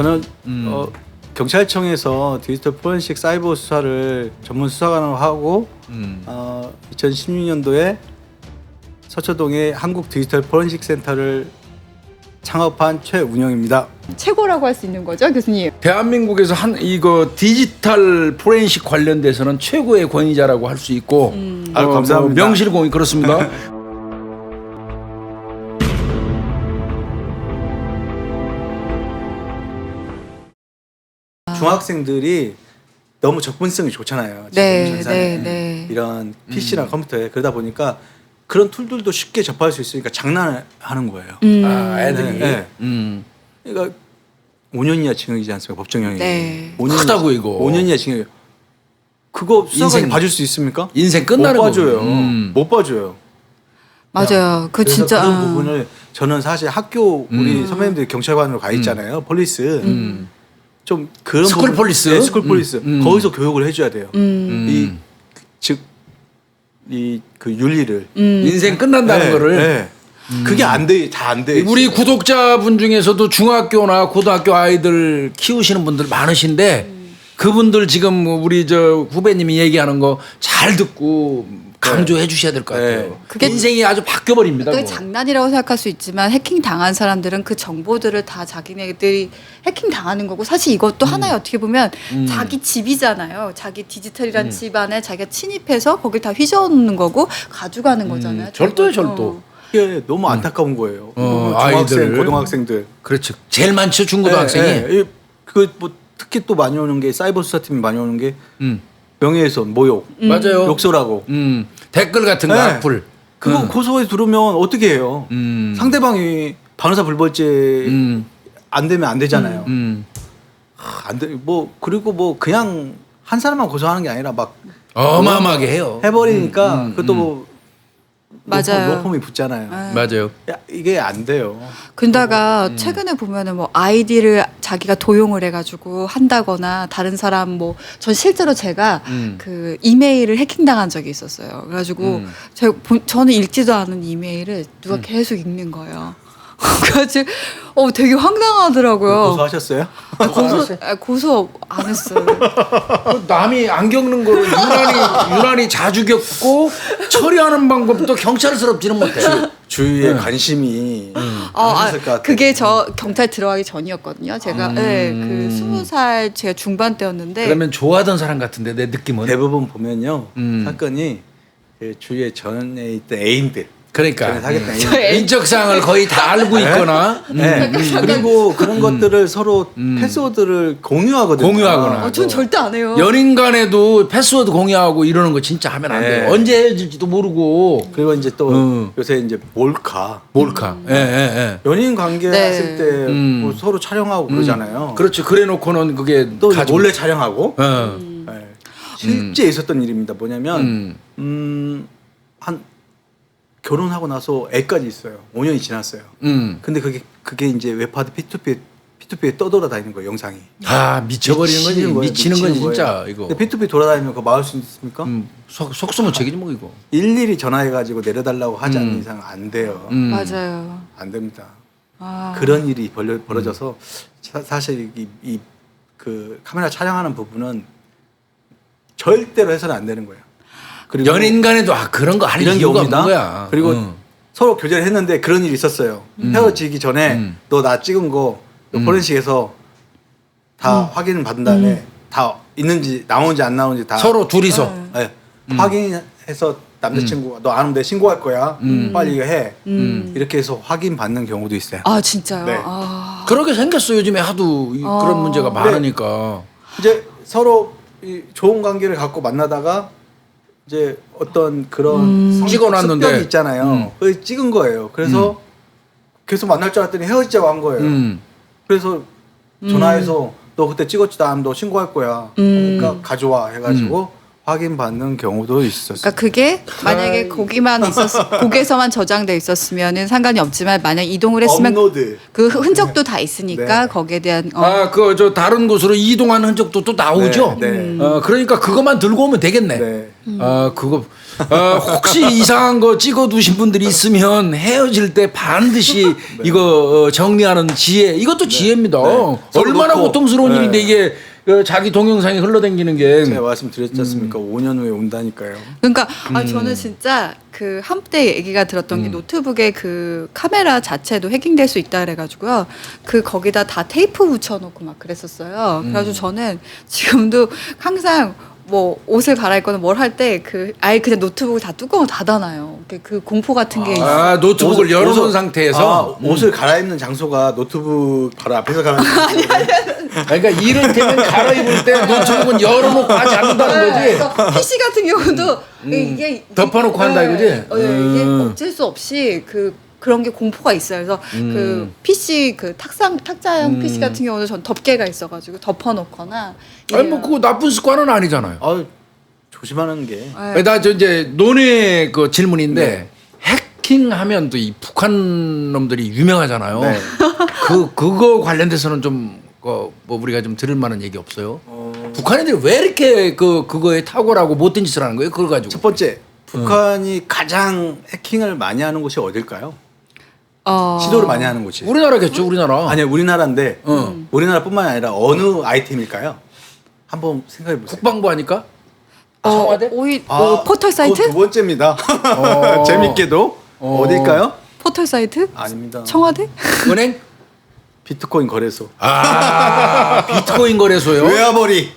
저는 경찰청에서 디지털 포렌식 사이버 수사를 전문 수사관으로 하고 2016년도에 서초동에 한국 디지털 포렌식 센터를 창업한 최운영입니다. 최고라고 할 수 있는 거죠, 교수님? 대한민국에서 이거 디지털 포렌식 관련돼서는 최고의 권위자라고 할 수 있고 감사합니다. 명실공히 그렇습니다. 중학생들이 너무 접근성이 좋잖아요. 네, 지금 세상에. 네. 이런 PC나 컴퓨터에 그러다 보니까 그런 툴들도 쉽게 접할 수 있으니까 장난하는 거예요. 애들이. 네. 그러니까 5년 이하 징역이지 않습니까? 법정형이. 네. 5년, 크다고 이거. 5년 이하 징역. 그거 수사관이 인생- 봐줄 수 있습니까? 인생 끝나는 못 봐줘요. 거고. 못 봐줘요. 맞아요. 그 그래서 진짜 그런 부분을 저는 사실 학교 우리 선배님들이 경찰관으로 가 있잖아요. 폴리스. 좀 그런 스쿨 부분- 폴리스? 네, 스쿨 폴리스. 거기서 교육을 해줘야 돼요. 이 그 윤리를. 인생 끝난다는 네, 거를 네. 그게 안 돼, 다 안 돼. 우리 구독자분 중에서도 중학교나 고등학교 아이들 키우시는 분들 많으신데 그분들 지금 우리 저 후배님이 얘기하는 거 잘 듣고 강조해 주셔야 될 것 같아요. 네. 그게- 인생이 아주 바뀌어 버립니다. 그게 장난이라고 생각할 수 있지만 해킹 당한 사람들은 그 정보들을 다 자기네들이 해킹 당하는 거고 사실 이것도 하나의 어떻게 보면 자기 집이잖아요. 자기 디지털이란 집 안에 자기가 침입해서 거길 다 휘저어놓는 거고 가져가는 거잖아요. 절도예요, 절도. 이게 너무 안타까운 거예요. 아이들. 중학생, 고등학생들. 그렇죠. 제일 많죠 중고등학생이. 뭐 특히 또 많이 오는 게 사이버 수사팀이 많이 오는 게 음. 명예훼손, 모욕, 맞아요. 욕설하고. 댓글 같은 거 네. 악플. 그거 고소에 들으면 어떻게 해요? 상대방이 변호사 불벌죄 안 되면 안 되잖아요. 안 돼. 뭐 그리고 뭐 그냥 한 사람만 고소하는 게 아니라 막 어마어마하게 해요. 해버리니까 그것도 뭐 맞아요. 로펌이 붙잖아요. 맞아요. 야, 이게 안 돼요. 근다가 최근에 보면은 뭐 아이디를 자기가 도용을 해가지고 한다거나 다른 사람 뭐 전 실제로 제가 그 이메일을 해킹당한 적이 있었어요. 그래가지고 저는 읽지도 않은 이메일을 누가 계속 읽는 거예요. 그래가지고 되게 황당하더라고요. 고소하셨어요? 고소 안 했어요. 남이 안 겪는 거를 유난히 자주 겪고 처리하는 방법도 경찰스럽지는 못해. 주위에 관심이 많았을 것 같아요. 그게 저 경찰 들어가기 전이었거든요. 제가 그 20살 제가 중반 때였는데 그러면 좋아하던 사람 같은데 내 느낌은. 대부분 보면요 사건이 그 주위에 전에 있던 애인들 그러니까 전에 사귀었던 애인들 인적사항을 거의 다 알고 있거나 네. 그리고 그런 것들을 서로 패스워드를 공유하거든요. 공유하거나. 전 절대 안 해요. 연인 간에도 패스워드 공유하고 이러는 거 진짜 하면 안 돼요. 네. 언제 헤어질지도 모르고. 그리고 이제 또 요새 이제 몰카 예. 연인 관계 네. 했을 때 뭐 서로 촬영하고 그러잖아요. 그렇죠. 그래 놓고는 그게 또 이제 몰래 촬영하고 네. 실제 있었던 일입니다. 뭐냐면 한 결혼하고 나서 애까지 있어요. 5년이 지났어요. 근데 그게 이제 웹하드 P2P에 떠돌아다니는 거예요. 영상이. 아 미쳐버리는 거지. 미치는 거지 진짜 이거. 근데 P2P 돌아다니면 그거 막을 수 있습니까? 속수무 책이지 뭐 이거. 일일이 전화해가지고 내려달라고 하지 않는 이상 안 돼요. 맞아요. 안 됩니다. 아. 그런 일이 벌어져서 사실 그 카메라 촬영하는 부분은 절대로 해서는 안 되는 거예요. 그리고 연인 간에도 그런 거 할 이런 게 이유가 옵니다. 없는 거야. 그리고 서로 교제를 했는데 그런 일이 있었어요. 헤어지기 전에 너 나 찍은 거 포렌식에서 다 확인을 받은 다음에 다 있는지 나오는지 안 나오는지 다 서로 둘이서. 네. 확인해서 남자친구가 너 안 오면 내가 신고할 거야. 빨리 이거 해. 이렇게 해서 확인 받는 경우도 있어요. 아 진짜요? 네. 아. 그렇게 생겼어 요즘에 하도 그런 문제가 많으니까. 이제 서로 이 좋은 관계를 갖고 만나다가 이제 어떤 그런 찍어놨는데. 습격이 있잖아요. 그걸 찍은 거예요. 그래서 계속 만날 줄 알았더니 헤어지자고 한 거예요. 그래서 전화해서 너 그때 찍었지도 않으면 너 신고할 거야. 그러니까 가져와 해가지고 확인받는 경우도 있었어요. 그러니까 그게 만약에 거기에서만 저장돼 있었으면은 상관이 없지만 만약 이동을 했으면 업로드. 그 흔적도 다 있으니까 네. 거기에 대한 저 다른 곳으로 이동하는 흔적도 또 나오죠. 네, 네. 그러니까 그것만 들고 오면 되겠네. 네. 그거 혹시 이상한 거 찍어두신 분들이 있으면 헤어질 때 반드시 이거 정리하는 지혜. 이것도 지혜입니다. 얼마나 그렇고, 고통스러운 네. 일인데 이게 자기 동영상이 흘러다니는 게. 제가 말씀드렸지 않습니까? 5년 후에 온다니까요. 그러니까 저는 진짜 그 한때 얘기가 들었던 게 노트북의 그 카메라 자체도 해킹될 수 있다 그래가지고요. 그 거기다 다 테이프 붙여놓고 막 그랬었어요. 그래가지고 저는 지금도 항상 뭐 옷을 갈아입거나 뭘 할 때 그 아예 그냥 노트북을 다 뚜껑을 닫아놔요. 그 공포 같은 게 있어요. 노트북을 열어놓은 상태에서 옷을 갈아입는 장소가 노트북 바로 앞에서 갈아입는 그러니까 이를테면 갈아입을 때 노트북은 열어놓고 하지 않는다는 거지. 그래서 PC 같은 경우도 이게 덮어놓고 한다 이거지? 이게 어쩔 수 없이 그런 게 공포가 있어요. 그래서 그 PC 그 탁자형 PC 같은 경우는 전 덮개가 있어가지고 덮어놓거나. 아니 뭐 그거 나쁜 습관은 아니잖아요. 조심하는 게. 나 저 이제 논의 그 질문인데 해킹하면 또 이 북한 놈들이 유명하잖아요. 네. 그거 관련돼서는 좀 뭐 우리가 좀 들을 만한 얘기 없어요? 북한 애들이 왜 이렇게 그거에 탁월하고 못된 짓을 하는 거예요? 그걸 가지고. 첫 번째, 북한이 가장 해킹을 많이 하는 곳이 어딜까요? 시도를 많이 하는 곳이. 우리나라겠죠, 우리나라. 아니요, 우리나라인데 우리나라뿐만 아니라 어느 아이템일까요? 한번 생각해 보세요. 국방부 아니까? 청와대? 포털 사이트? 두 번째입니다. 재밌게도 어딜까요? 포털 사이트? 아닙니다. 청와대? 은행? 비트코인 거래소. 비트코인 거래소요? 외화벌이.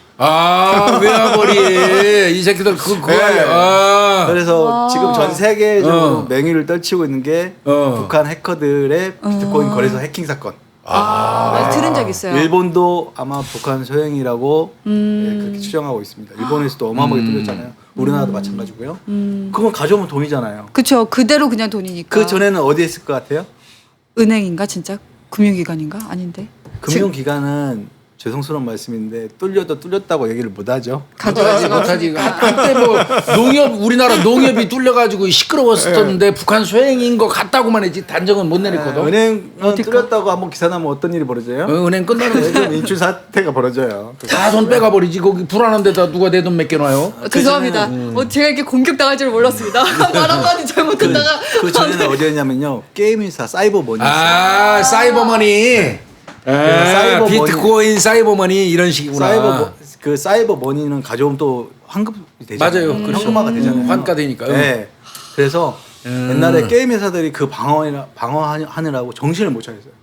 외화벌이 이 새끼들 그거 네. 아니야. 그래서 지금 전 세계적으로 맹위를 떨치고 있는 게 북한 해커들의 비트코인 거래소 해킹 사건. 들은 적 있어요. 일본도 아마 북한 소행이라고 그렇게 추정하고 있습니다. 일본에서도 어마어마하게 뚫렸잖아요. 우리나라도 마찬가지고요. 그건 가져오면 돈이잖아요. 그쵸. 그대로 그냥 돈이니까. 그 전에는 어디에 있을 것 같아요? 은행인가 진짜? 금융기관인가? 아닌데. 금융기관은 죄송스러운 말씀인데 뚫려도 뚫렸다고 얘기를 못하죠. 가져가지 못하지. 한때 뭐 우리나라 농협이 뚫려가지고 시끄러웠었는데 북한 소행인 거 같다고만 했지 단정은 못 내렸거든. 은행은 뚫렸다고 한번 기사 나면 어떤 일이 벌어져요? 은행 끝나는 거지. 좀 인출 사태가 벌어져요. 다 돈 빼가 버리지. 거기 불안한 데다 누가 내 돈 맡겨놔요? 죄송합니다. 제가 이렇게 공격당할 줄 몰랐습니다. 말 한마디 잘못했다가. 그 전에는 어디였냐면요. 게임 회사 사이버머니. 사이버머니. 사이버머니. 비트코인 사이버머니 이런 식이구나. 사이버머니는 가져오면 또 환급이 되잖아요. 맞아요. 그렇죠. 현금화가 되잖아요. 환가 되니까. 네. 그래서 옛날에 게임 회사들이 그 방어하느라고 정신을 못 차렸어요.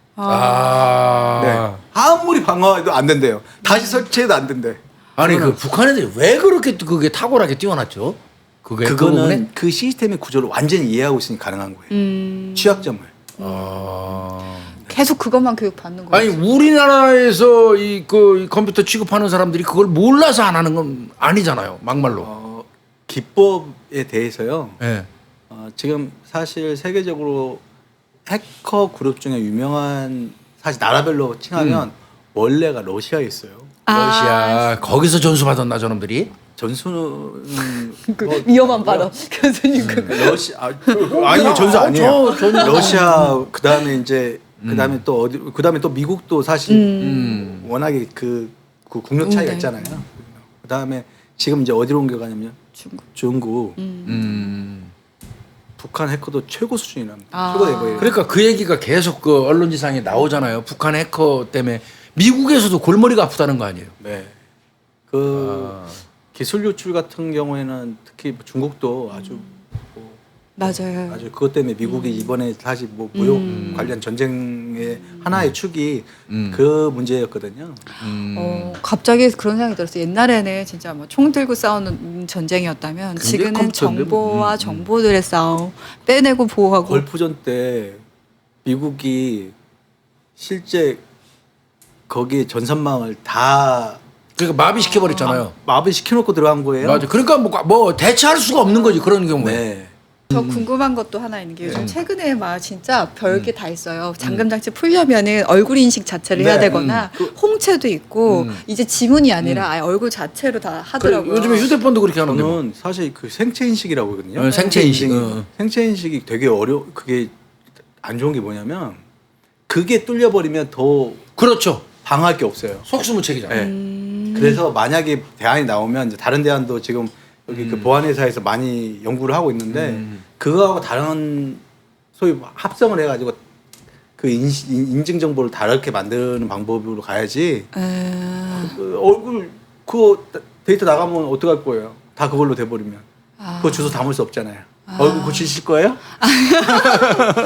네. 아무리 방어해도 안 된대요. 다시 설치해도 안 된대. 아니 그 북한 애들이 왜 그렇게 또 그게 탁월하게 뛰어났죠? 그거는 그 시스템의 구조를 완전히 이해하고 있으니 가능한 거예요. 취약점을. 계속 그것만 교육받는 거예요. 아니 우리나라에서 이 컴퓨터 취급하는 사람들이 그걸 몰라서 안 하는 건 아니잖아요. 막말로. 기법에 대해서요. 네. 지금 사실 세계적으로 해커 그룹 중에 유명한 사실 나라별로 칭하면 원래가 러시아에 있어요. 러시아 거기서 전수 받았나 저놈들이? 전수는 위험한 발언. 교수님 아니요 전수 아니에요. 전혀. 러시아 그다음에 이제 그다음에 또 어디 그다음에 또 미국도 사실 워낙에 그 국력 차이가 있잖아요. 그다음에 지금 이제 어디로 옮겨가냐면 중국. 북한 해커도 최고 수준이랍니다. 최고 레벨이에요. 그러니까 그 얘기가 계속 그 언론지상에 나오잖아요. 북한 해커 때문에 미국에서도 골머리가 아프다는 거 아니에요? 네. 기술 유출 같은 경우에는 특히 중국도 아주 맞아요. 아주 그것 때문에 미국이 이번에 사실 뭐 무역 관련 전쟁의 하나의 축이 그 문제였거든요. 갑자기 그런 생각이 들었어요. 옛날에는 진짜 뭐 총 들고 싸우는 전쟁이었다면 지금은 컴퓨터인데 정보와 정보들의 싸움, 빼내고 보호하고. 걸프전 때 미국이 실제 거기 전선망을 다 그러니까 마비시켜 버렸잖아요. 마비 시켜놓고 들어간 거예요. 맞아. 그러니까 뭐 대체할 수가 없는 거지 그런 경우에. 네. 저 궁금한 것도 하나 있는 게 요즘 최근에 막 진짜 별게 다 있어요. 잠금장치 풀려면은 얼굴 인식 자체를 해야 되거나 홍채도 있고 이제 지문이 아니라 아예 얼굴 자체로 다 하더라고요. 요즘에 휴대폰도 그렇게 하는데. 저는 사실 그 생체 인식이라고 하거든요. 생체 인식. 생체 인식이 되게 그게 안 좋은 게 뭐냐면 그게 뚫려버리면 더 그렇죠. 방어할 게 없어요. 속수무책이잖아요. 네. 그래서 만약에 대안이 나오면 이제 다른 대안도 지금 여기 그 보안회사에서 많이 연구를 하고 있는데 그거하고 다른 소위 합성을 해가지고 그 인증 정보를 다르게 만드는 방법으로 가야지. 그 얼굴 그거 데이터 나가면 어떡할 거예요? 다 그걸로 돼버리면 그거 주소 담을 수 없잖아요. 얼굴 고치실 거예요?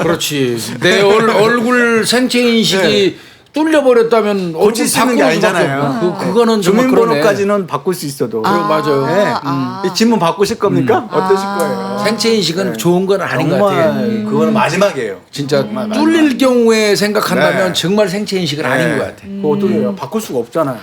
그렇지. 내 얼굴 생체 인식이 뚫려버렸다면 고칠 수 있는 게 아니잖아요. 그거는 정말 그러네. 주민번호까지는 바꿀 수 있어도. 맞아요. 네. 이 질문 바꾸실 겁니까? 어떠실 거예요? 생체 인식은 좋은 건 아닌 것 정말 같아요. 그거는 마지막이에요. 진짜 정말 뚫릴 마지막. 경우에 생각한다면 네. 정말 생체 인식은 아닌 것 같아. 그거 어떻게 해요? 바꿀 수가 없잖아요.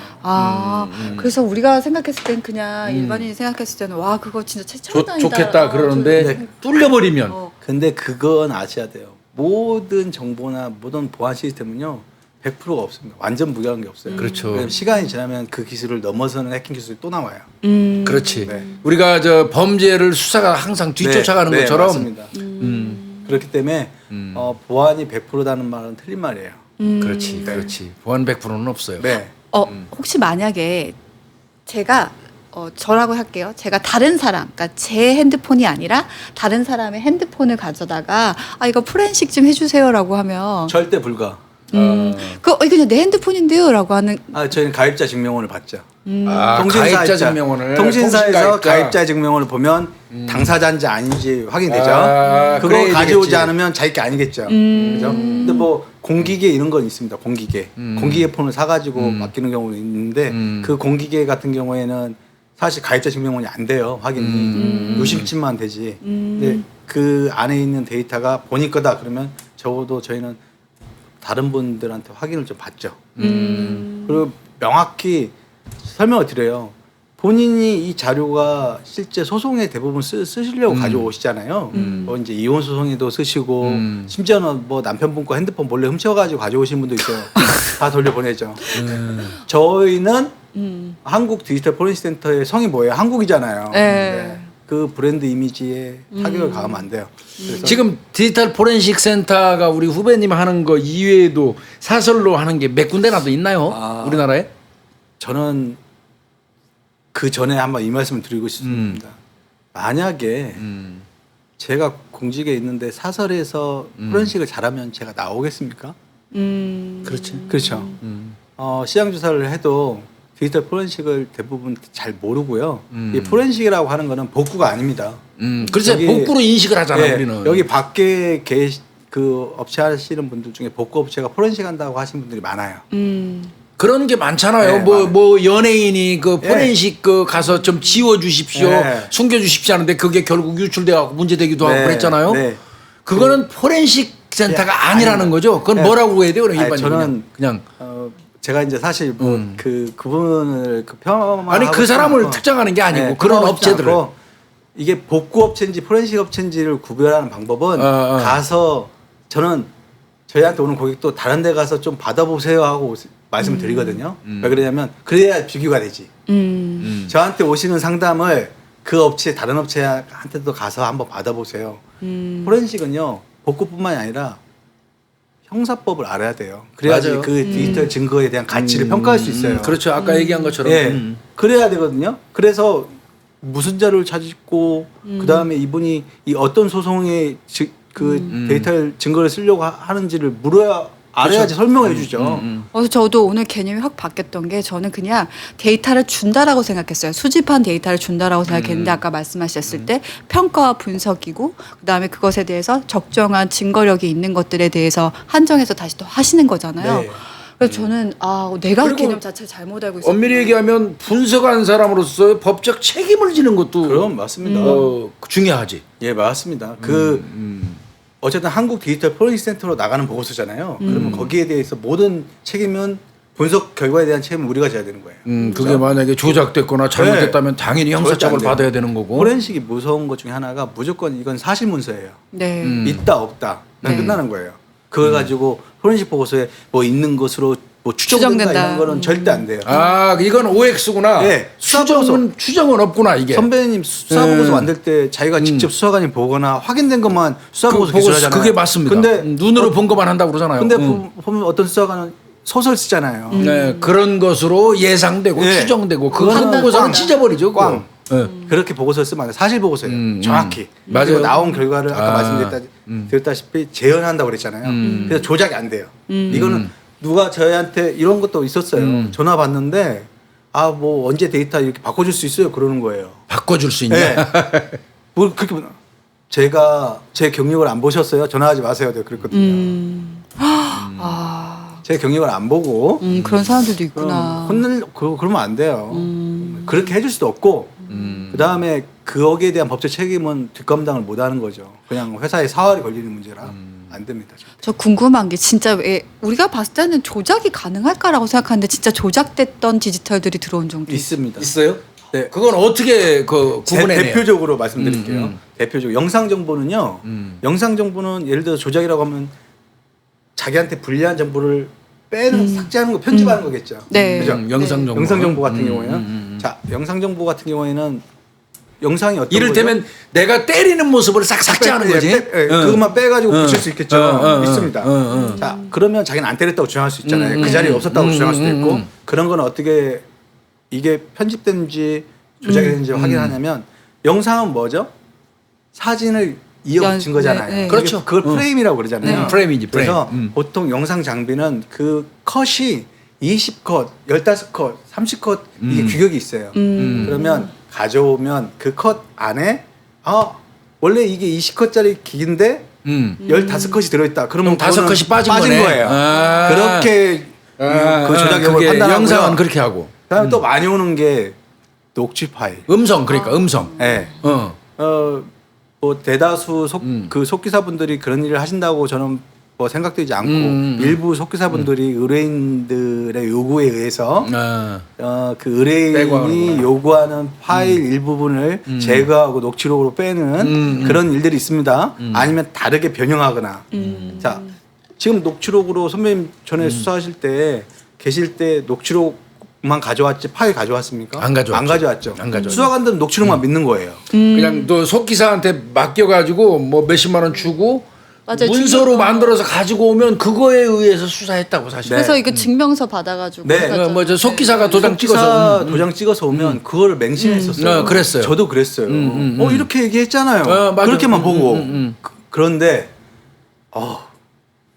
그래서 우리가 생각했을 땐 그냥 일반인이 생각했을 때는 와 그거 진짜 최첨단이다. 좋겠다 그러는데 네. 뚫려버리면 근데 그건 아셔야 돼요. 모든 정보나 모든 보안 시스템은요. 100%가 없습니다. 완전 무결한 게 없어요. 그렇죠. 왜냐면 시간이 지나면 그 기술을 넘어서는 해킹 기술이 또 나와요. 그렇지. 네. 우리가 저 범죄를 수사가 항상 뒤쫓아가는 네, 것처럼 맞습니다. 그렇기 때문에 보안이 100%다는 말은 틀린 말이에요. 그렇지, 그렇지. 보안 100%는 없어요. 네. 혹시 만약에 제가 저라고 할게요. 제가 다른 사람, 그러니까 제 핸드폰이 아니라 다른 사람의 핸드폰을 가져다가 이거 포렌식 좀 해주세요라고 하면 절대 불가. 이거 그냥 내 핸드폰인데요라고 하는. 저희는 가입자 증명원을 받죠. 가입자 증명원을 통신사에서 통신가입자. 가입자 증명원을 보면 당사자인지 아닌지 확인되죠. 그거 그래야 가져오지 되겠지. 않으면 자기 게 아니겠죠. 그죠? 근데 뭐 공기계 이런 건 있습니다. 공기계. 공기계 폰을 사가지고 맡기는 경우도 있는데 그 공기계 같은 경우에는 사실 가입자 증명원이 안 돼요. 확인이. 유심칩만 되지. 근데 그 안에 있는 데이터가 본인 거다 그러면 적어도 저희는 다른 분들한테 확인을 좀 받죠. 그리고 명확히 설명을 드려요. 본인이 이 자료가 실제 소송에 대부분 쓰시려고 가져오시잖아요. 뭐 이제 이혼 소송에도 쓰시고 심지어는 뭐 남편분 거 핸드폰 몰래 훔쳐가지고 가져오신 분도 있어요. 다 돌려보내죠. 저희는 한국 디지털 포렌식 센터의 성이 뭐예요? 한국이잖아요. 네. 그 브랜드 이미지에 타격을 가하면 안 돼요. 그래서 지금 디지털 포렌식 센터가 우리 후배님 하는 거 이외에도 사설로 하는 게 몇 군데나 더 있나요? 우리나라에? 저는 그 전에 한번 이 말씀을 드리고 싶습니다. 만약에 제가 공직에 있는데 사설에서 포렌식을 잘하면 제가 나오겠습니까? 그렇지. 그렇죠. 시장 조사를 해도 디지털 포렌식을 대부분 잘 모르고요. 이 포렌식이라고 하는 거는 복구가 아닙니다. 그래서 여기- 복구로 인식을 하잖아 예, 우리는. 여기 밖에 그 업체 하시는 분들 중에 복구 업체가 포렌식 한다고 하시는 분들이 많아요. 그런 게 많잖아요. 네, 뭐 연예인이 그 예. 포렌식 그 가서 좀 지워 주십시오, 네. 숨겨 주십시오 하는데 그게 결국 유출돼 갖고 문제되기도 하고 네, 그랬잖아요. 네. 그거는 포렌식 센터가 예, 아니라는 아닙니다. 거죠. 그건 네. 뭐라고 해야 돼요? 그럼 아니, 일반적으로 저는 그냥. 제가 이제 사실 뭐 그분을 폄하하고 아니 그 사람을 싶지 않고, 특정하는 게 아니고 네, 그런 폄하하고 싶지 업체들을. 않고 이게 복구 업체인지 포렌식 업체인지를 구별하는 방법은 가서 저는 저희한테 오는 고객도 다른 데 가서 좀 받아보세요 하고 말씀을 드리거든요. 왜 그러냐면 그래야 비교가 되지. 저한테 오시는 상담을 그 업체 다른 업체한테도 가서 한번 받아보세요. 포렌식은요 복구뿐만이 아니라 형사법을 알아야 돼요. 그래야지 맞아요. 그 디지털 증거에 대한 가치를 평가할 수 있어요. 그렇죠. 아까 얘기한 것처럼. 예, 그래야 되거든요. 그래서 무슨 자료를 찾고 그 다음에 이분이 이 어떤 소송에 데이터 증거를 쓰려고 하는지를 물어야 알아야지 설명을 해주죠. 그래서 저도 오늘 개념이 확 바뀌었던 게 저는 그냥 데이터를 준다라고 생각했어요. 수집한 데이터를 준다라고 생각했는데 아까 말씀하셨을 때 평가와 분석이고 그다음에 그것에 대해서 적정한 증거력이 있는 것들에 대해서 한정해서 다시 또 하시는 거잖아요. 네. 그래서 저는 내가 그리고 개념 자체를 잘못 알고 있었구나. 엄밀히 얘기하면 분석한 사람으로서 법적 책임을 지는 것도 그럼 맞습니다. 중요하지. 예, 맞습니다. 어쨌든 한국 디지털 포렌식 센터로 나가는 보고서잖아요. 그러면 거기에 대해서 모든 책임은 분석 결과에 대한 책임은 우리가 져야 되는 거예요. 그게 만약에 조작됐거나 잘못됐다면 당연히 절대 안 형사처벌 돼요. 받아야 되는 거고. 포렌식이 무서운 것 중에 하나가 무조건 이건 사실 문서예요. 네. 있다 없다 네. 끝나는 거예요. 그걸 가지고 포렌식 보고서에 뭐 있는 것으로 뭐 추정된다 추정된다. 이런 거는 절대 안 돼요. 이건 OX구나. 네, 추정은 없구나 이게. 선배님 수사 보고서 만들 때 자기가 직접 수사관이 보거나 확인된 것만 수사 보고서 보고서 기술하잖아요. 그게 맞습니다. 근데 눈으로 본 것만 한다고 그러잖아요. 근데 보면 어떤 수사관은 소설 쓰잖아요. 네, 그런 것으로 예상되고 네. 추정되고 그거 그거는 보고서는 꽝. 찢어버리죠. 그거. 꽝. 그렇게 보고서를 쓰면 안 돼. 사실 보고서예요. 정확히. 맞아요. 그리고 나온 결과를 아까 아. 말씀드렸다시피 재현한다고 그랬잖아요. 그래서 조작이 안 돼요. 이거는 누가 저희한테 이런 것도 있었어요. 전화 받는데 뭐 언제 데이터 이렇게 바꿔줄 수 있어요? 그러는 거예요. 바꿔줄 수 있냐? 네. 뭐 그렇게 제가 제 경력을 안 보셨어요? 전화하지 마세요. 내가 그랬거든요. 제 경력을 안 보고 그런 사람들도 있구나. 그러면 안 돼요. 그렇게 해줄 수도 없고 그 다음에 거기에 대한 법적 책임은 뒷감당을 못하는 거죠. 그냥 회사의 사활이 걸리는 문제라 안 됩니다. 저 궁금한 게 진짜 왜 우리가 봤을 때는 조작이 가능할까라고 생각하는데 진짜 조작됐던 디지털들이 들어온 정도 있습니다. 있어요? 네. 그건 어떻게 그 구분해내요? 대표적으로 말씀드릴게요. 대표적으로 영상 정보는요. 영상 정보는 예를 들어 조작이라고 하면 자기한테 불리한 정보를 빼는 삭제하는 거 편집하는 거겠죠. 네. 그죠? 영상 정보. 영상 정보 같은 경우에는 자 영상 정보 같은 경우에는 영상이 어떤 이를테면 거죠? 내가 때리는 모습을 싹 삭제하는 거지. 그것만 빼가지고 붙일 수 있겠죠. 있습니다. 응. 자 그러면 자기는 안 때렸다고 주장할 수 있잖아요. 그 자리에 없었다고 주장할 수도 있고 그런 건 어떻게 이게 편집됐는지 조작이 됐는지 확인하냐면 영상은 뭐죠? 사진을 이어붙인 거잖아요. 네, 네. 그렇죠. 그걸 프레임이라고 그러잖아요. 프레임이지, 프레임. 그래서 보통 영상 장비는 그 컷이 20컷, 15컷, 30컷 이게 규격이 있어요. 그러면 가져오면 그 컷 안에 원래 이게 20컷짜리 기기인데 15컷이 들어있다. 그러면 5컷이 빠진 빠진 거네. 거예요. 아. 그렇게 그 조작 여부를 그게 판단하고요. 영상은 그렇게 하고. 그다음에 또 많이 오는 게 녹취 파일. 음성 그러니까 음성. 네. 뭐 대다수 그 속기사분들이 그런 일을 하신다고 저는 뭐 생각되지 않고 일부 속기사분들이 의뢰인들의 요구에 의해서 그 의뢰인이 빼고하는구나. 요구하는 파일 일부분을 제거하고 녹취록으로 빼는 그런 일들이 있습니다. 아니면 다르게 변형하거나. 자 지금 녹취록으로 선배님 전에 수사하실 때 계실 때 녹취록만 가져왔지 파일 가져왔습니까? 안 가져왔죠. 안 가져왔죠. 안 가져왔죠. 수사관들은 녹취록만 믿는 거예요. 그냥 또 속기사한테 맡겨가지고 뭐 몇십만 원 주고 맞아요. 문서로 증거- 만들어서 가지고 오면 그거에 의해서 수사했다고 사실. 네. 그래서 이거 증명서 받아가지고 네. 했었잖아요. 뭐저 속기사가 도장 속기사 찍어서 도장 찍어서 오면 그거를 맹신했었어요. 그랬어요. 저도 그랬어요. 이렇게 얘기했잖아요. 맞아. 그렇게만 보고. 그런데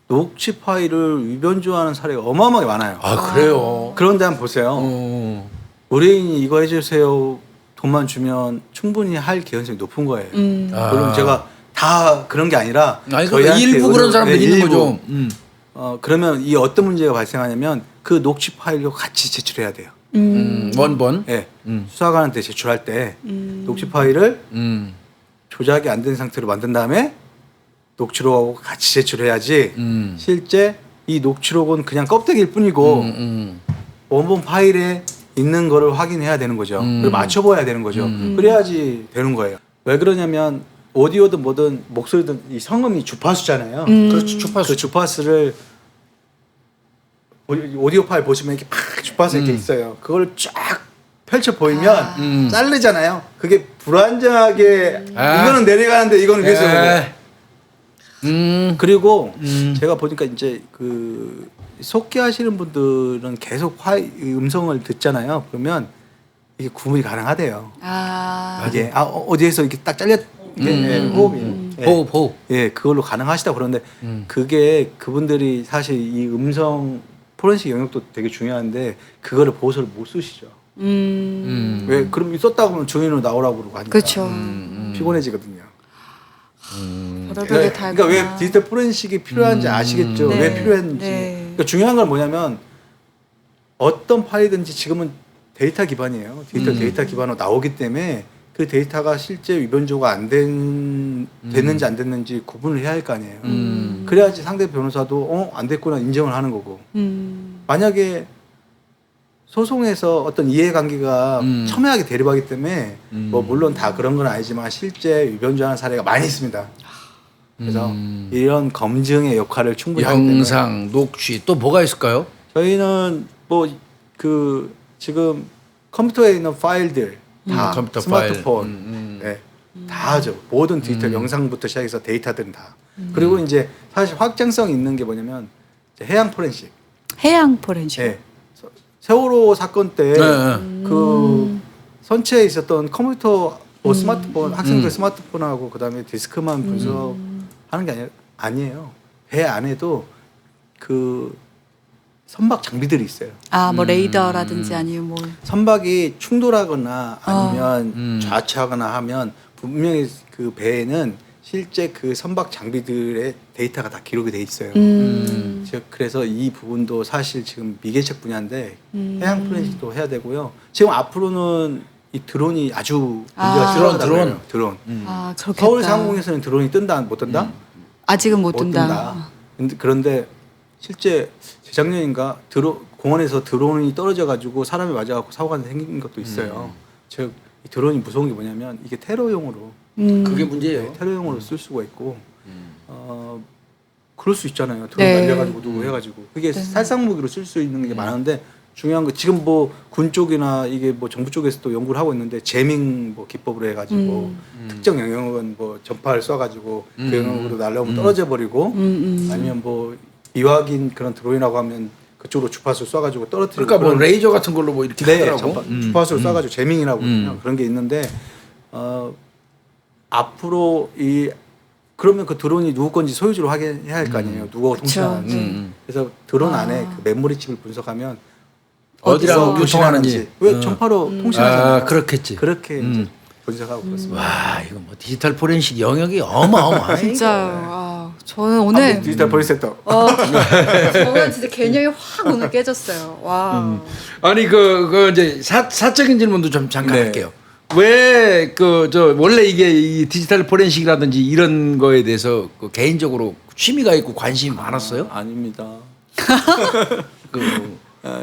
녹취 파일을 위변조하는 사례가 어마어마하게 많아요. 아 그래요. 그런데 한번 보세요. 의뢰인이 이거 해주세요. 돈만 주면 충분히 할 개연성이 높은 거예요. 물론 제가 다 그런 게 아니라 아니, 저희한테 일부 그런 사람들 있는 일부. 거죠. 그러면 이 어떤 문제가 발생하냐면 그 녹취 파일로 같이 제출해야 돼요. 원본. 네. 수사관한테 제출할 때 녹취 파일을 조작이 안 된 상태로 만든 다음에 녹취록하고 같이 제출해야지 실제 이 녹취록은 그냥 껍데기일 뿐이고 원본 파일에 있는 거를 확인해야 되는 거죠. 그리고 맞춰봐야 되는 거죠. 그래야지 되는 거예요. 왜 그러냐면 오디오든 뭐든 목소리든 이 성음이 주파수잖아요. 그렇죠. 주파수. 그 주파수를 오디오 파일 보시면 이렇게 팍 주파수 이렇게 있어요. 그걸 쫙 펼쳐 보이면 자르잖아요. 그게 불안정하게 이거는 내려가는데 이거는 위에서 오고. 그리고 제가 보니까 이제 그 속기하시는 분들은 계속 음성을 듣잖아요. 그러면 이게 구분이 가능하대요. 이게 어디에서 이렇게 딱 잘렸 호흡이 호흡. 예, 그걸로 가능하시다 그러는데 그게 그분들이 사실 이 음성 포렌식 영역도 되게 중요한데 그거를 보호서를 못 쓰시죠. 왜 그럼 썼다고 하면 증인으로 나오라고 그러고 하니까 그렇죠. 피곤해지거든요. 별의별게 다 그러니까 왜 있구나. 디지털 포렌식이 필요한지 아시겠죠? 네. 왜 필요했는지. 네. 그러니까 중요한 건 뭐냐면 어떤 파일이든지 지금은 데이터 기반이에요. 데이터 기반으로 나오기 때문에 그 데이터가 실제 위변조가 됐는지 안 됐는지 구분을 해야 할 거 아니에요. 그래야지 상대 변호사도 안 됐구나 인정을 하는 거고. 만약에 소송에서 어떤 이해관계가 첨예하게 대립하기 때문에 뭐 물론 다 그런 건 아니지만 실제 위변조하는 사례가 많이 있습니다. 그래서 이런 검증의 역할을 충분히 하기 때문에 영상, 녹취 또 뭐가 있을까요? 저희는 뭐 그 지금 컴퓨터에 있는 파일들 다 컴퓨터 스마트폰 네, 다 하죠. 모든 디지털 영상부터 시작해서 데이터들은 다. 그리고 이제 사실 확장성 있는 게 뭐냐면 이제 해양 포렌식. 해양 포렌식. 네. 세월호 사건 때 그 선체에 있었던 컴퓨터, 뭐 스마트폰, 학생들 스마트폰하고 그다음에 디스크만 분석하는 게 아니에요. 배 안에도 그 선박 장비들이 있어요. 아, 뭐 레이더라든지 아니면 뭐 선박이 충돌하거나 아니면 좌측하거나 하면 분명히 그 배에는 실제 그 선박 장비들의 데이터가 다 기록이 돼 있어요. 즉 그래서 이 부분도 사실 지금 미개척 분야인데 해양 포렌식도 해야 되고요. 지금 앞으로는 이 드론이 아주 문제가 심하다고요. 드론. 아, 그렇겠다. 서울 상공에서는 드론이 뜬다 못 뜬다? 아직은 못 뜬다. 그런데 실제 재작년인가 공원에서 드론이 떨어져 가지고 사람이 맞아 갖고 사고가 생긴 것도 있어요. 즉 이 드론이 무서운 게 뭐냐면 이게 테러용으로 그게 문제예요. 네, 테러용으로 쓸 수가 있고 그럴 수 있잖아요. 드론 네. 날려가지고 누구 해가지고 그게 살상 무기로 쓸 수 있는 게 많은데 중요한 거 지금 뭐 군 쪽이나 이게 뭐 정부 쪽에서도 연구를 하고 있는데 제밍 뭐 기법으로 해가지고 특정 영역은 뭐 전파를 쏴가지고 그 영역으로 날라오면 떨어져 버리고 아니면 뭐 미확인 그런 드론이라고 하면 그쪽으로 주파수 쏴가지고 떨어뜨리고 그러니까 뭐 레이저 같은 걸로 뭐 이렇게 네, 하더라고. 주파수를 쏴가지고 제밍이라고 하거든요. 그런 게 있는데 앞으로 그러면 그 드론이 누구 건지 소유주로 확인해야 할 거 아니에요. 누가 통신하는지. 그래서 드론 안에 그 메모리 칩을 분석하면 어디랑 어디서 교통하는지. 왜 전파로 통신하잖아요. 아, 그렇겠지. 그렇게 이제 분석하고 그렇습니다. 와, 이거 뭐 디지털 포렌식 영역이 어마어마해. 진짜요. 아, 저는 오늘 디지털 포렌식터. 저는 진짜 개념이 확 오늘 깨졌어요. 와. 아니 그 이제 사적인 질문도 좀 잠깐 네. 할게요. 왜 원래 이게 이 디지털 포렌식이라든지 이런 거에 대해서 그 개인적으로 취미가 있고 관심이 많았어요? 아닙니다. 그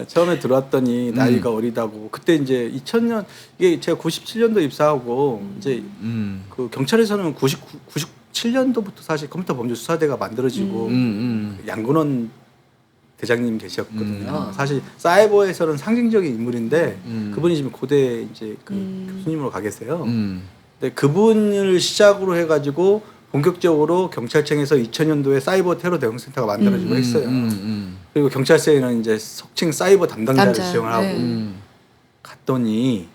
처음에 들어왔더니 나이가 어리다고 그때 이제 2000년 이게 제가 97년도 입사하고 이제 그 경찰에서는 97년도부터 사실 컴퓨터 범죄 수사대가 만들어지고 양근원 대장님 계셨거든요. 사실 사이버에서는 상징적인 인물인데 그분이 지금 고대 이제 그 교수님으로 가 계세요. 근데 그분을 시작으로 해가지고 본격적으로 경찰청에서 2000년도에 사이버 테러 대응센터가 만들어지고 했어요. 그리고 경찰서에는 이제 속칭 사이버 담당자를 지정을 하고 갔더니